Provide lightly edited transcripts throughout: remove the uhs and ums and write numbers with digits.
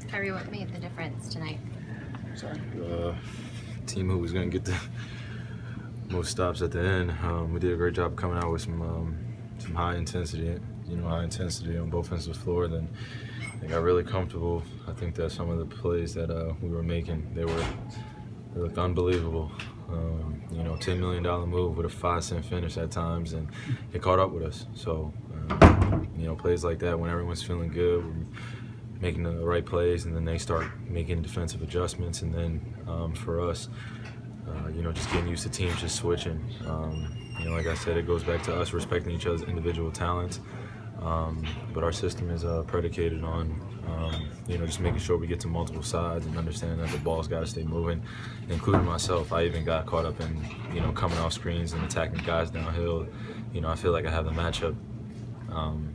KYRIE, what made the difference tonight? Sorry. Team who was going to get the most stops at the end. We did a great job coming out with some high intensity, on both ends of the floor. Then they got really comfortable. I think that some of the plays that we were making, they looked unbelievable. $10 million move with a 5-cent finish at times, and it caught up with us. So, plays like that when everyone's feeling good, we're making the right plays, and then they start making defensive adjustments, and then for us, just getting used to teams just switching. Like I said, it goes back to us respecting each other's individual talents, but our system is predicated on just making sure we get to multiple sides and understanding that the ball's got to stay moving, including myself. I even got caught up in coming off screens and attacking guys downhill. I feel like I have the matchup,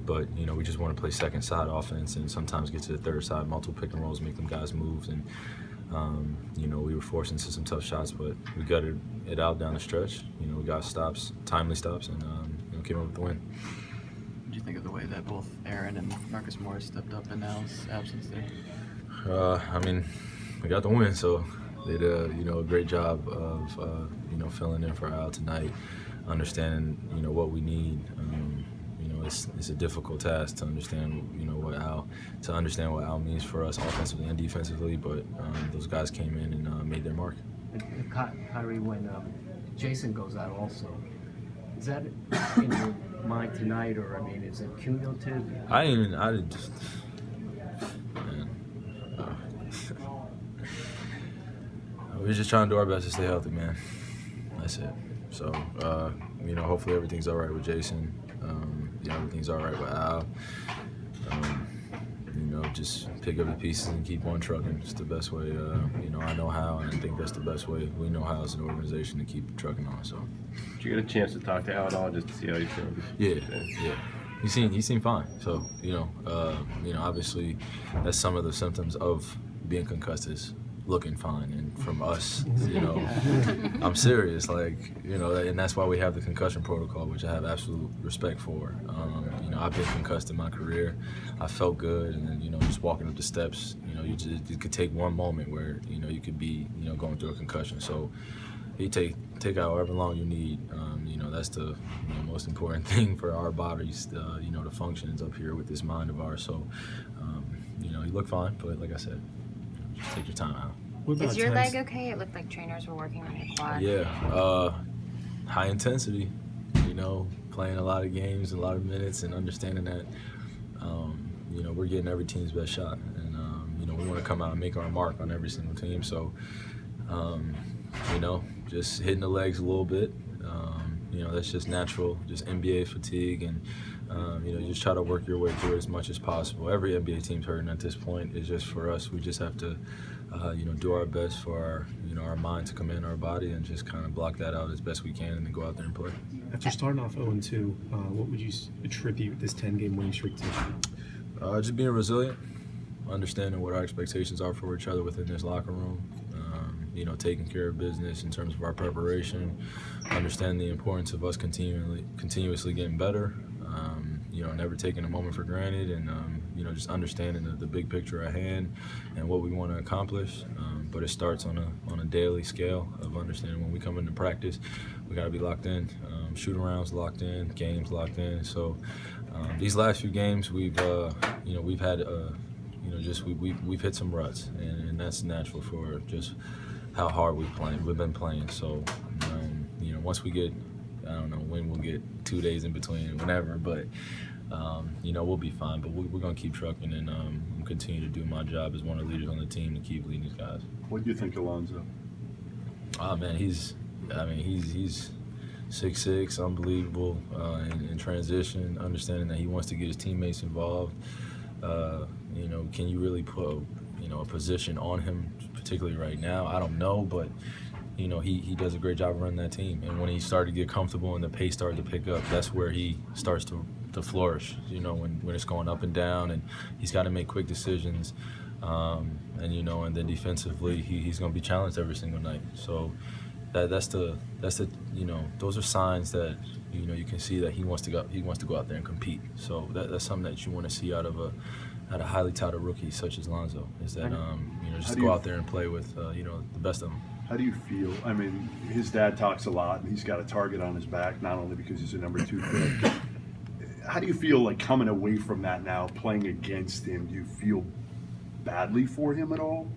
but we just want to play second side offense and sometimes get to the third side, multiple pick and rolls, make them guys move. And we were forced into some tough shots, but we gutted it out down the stretch. We got stops, timely stops, and came up with the win. What do you think of the way that both Aaron and Marcus Morris stepped up in Al's absence there? We got the win, so they did a great job of filling in for Al tonight, understanding what we need. It's a difficult task to understand what Al means for us offensively and defensively, but those guys came in and made their mark. KYRIE, when Jason goes out also, is that in your mind tonight, or is it cumulative? We're just trying to do our best to stay healthy, man. That's it. So, hopefully everything's all right with Jason. Everything's all right with Al. Just pick up the pieces and keep on trucking. It's the best way. I know how, and I think that's the best way. We know how as an organization to keep trucking on. So. Did you get a chance to talk to Al at all, just to see how he's feeling? Yeah. He seemed fine. So obviously, that's some of the symptoms of being concussed is looking fine, and from us, I'm serious, and that's why we have the concussion protocol, which I have absolute respect for. I've been concussed in my career. I felt good, and then just walking up the steps, you could take one moment where you could be going through a concussion. So you take however long you need. That's the most important thing for our bodies. The functions up here with this mind of ours. So you look fine, but like I said, just take your time out. Is your leg okay? It looked like trainers were working on your quad. Yeah, high intensity, playing a lot of games, a lot of minutes, and understanding that, we're getting every team's best shot. And, we want to come out and make our mark on every single team. So, just hitting the legs a little bit, that's just natural, just NBA fatigue. And, you just try to work your way through it as much as possible. Every NBA team's hurting at this point. It's just for us, we just have to, do our best for our mind to command our body and just kind of block that out as best we can and then go out there and play. After starting off 0-2, what would you attribute this 10-game winning streak to? Just being resilient, understanding what our expectations are for each other within this locker room. Taking care of business in terms of our preparation, understanding the importance of us continuously getting better. Never taking a moment for granted, and just understanding the big picture at hand and what we want to accomplish. But it starts on a daily scale of understanding when we come into practice, we got to be locked in. Shoot arounds locked in, games locked in. So these last few games, we've had we've hit some ruts, and that's natural for just how hard we've been playing. So once we get, I don't know when we'll get 2 days in between, whenever, but we'll be fine. But we're gonna keep trucking and continue to do my job as one of the leaders on the team to keep leading these guys. What do you think of Alonzo? Oh man, he's 6'6", unbelievable in transition, understanding that he wants to get his teammates involved. Can you really put a position on him, particularly right now? I don't know, but he does a great job of running that team. And when he started to get comfortable and the pace started to pick up, that's where he starts to flourish. When it's going up and down, and he's got to make quick decisions. And then defensively, he's going to be challenged every single night. So that's the those are signs that you can see that he wants to go out there and compete. So that's something that you want to see out of had a highly touted rookie such as Lonzo, is that just How to do go you- out there and play with the best of them. How do you feel? I mean, his dad talks a lot, and he's got a target on his back, not only because he's a number 2 pick. How do you feel like coming away from that now, playing against him? Do you feel badly for him at all?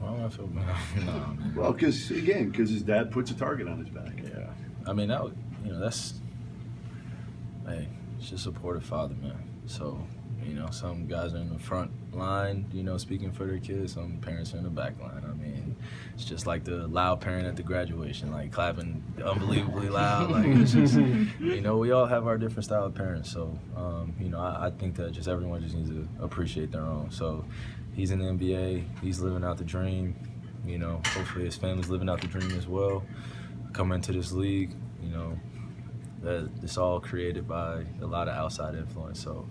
Well, I feel bad. No, man. Well, because his dad puts a target on his back. Yeah, I mean that's it's just a supportive father, man. So some guys are in the front line, speaking for their kids. Some parents are in the back line. I mean, it's just like the loud parent at the graduation, like clapping unbelievably loud. Like it's just, we all have our different style of parents. So, I think that just everyone just needs to appreciate their own. So, he's in the NBA. He's living out the dream. Hopefully his family's living out the dream as well. Coming into this league, that it's all created by a lot of outside influence. So.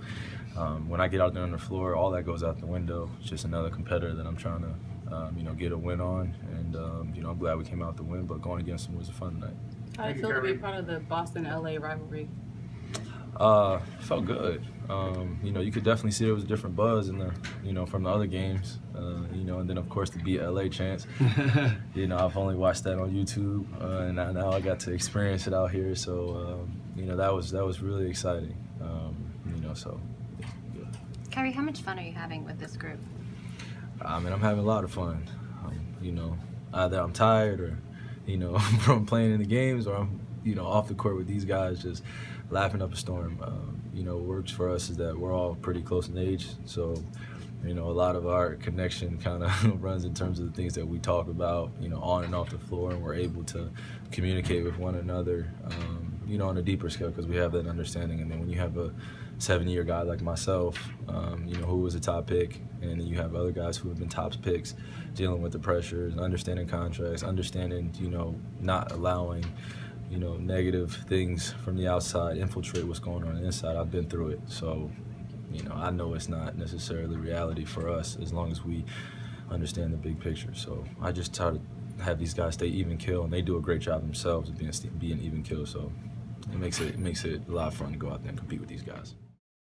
When I get out there on the floor, all that goes out the window. It's just another competitor that I'm trying to, get a win on. And, I'm glad we came out to win, but going against him was a fun night. How did it feel to be part of the Boston-LA rivalry? Felt good. You could definitely see there was a different buzz in the, from the other games. And then of course the beat LA chants. I've only watched that on YouTube, and now I got to experience it out here. So, that was really exciting. So. Kyrie, how much fun are you having with this group? I mean, I'm having a lot of fun. Either I'm tired or, from playing in the games, or I'm, off the court with these guys just laughing up a storm. What works for us is that we're all pretty close in age. So, a lot of our connection kind of runs in terms of the things that we talk about, on and off the floor, and we're able to communicate with one another, on a deeper scale because we have that understanding. And then when you have a 7-year guy like myself, who was a top pick, and then you have other guys who have been top picks dealing with the pressures, understanding contracts, understanding, not allowing, negative things from the outside infiltrate what's going on the inside. I've been through it. So, I know it's not necessarily reality for us as long as we understand the big picture. So I just try to have these guys stay even kill, and they do a great job themselves of being even kill. So it makes it a lot of fun to go out there and compete with these guys.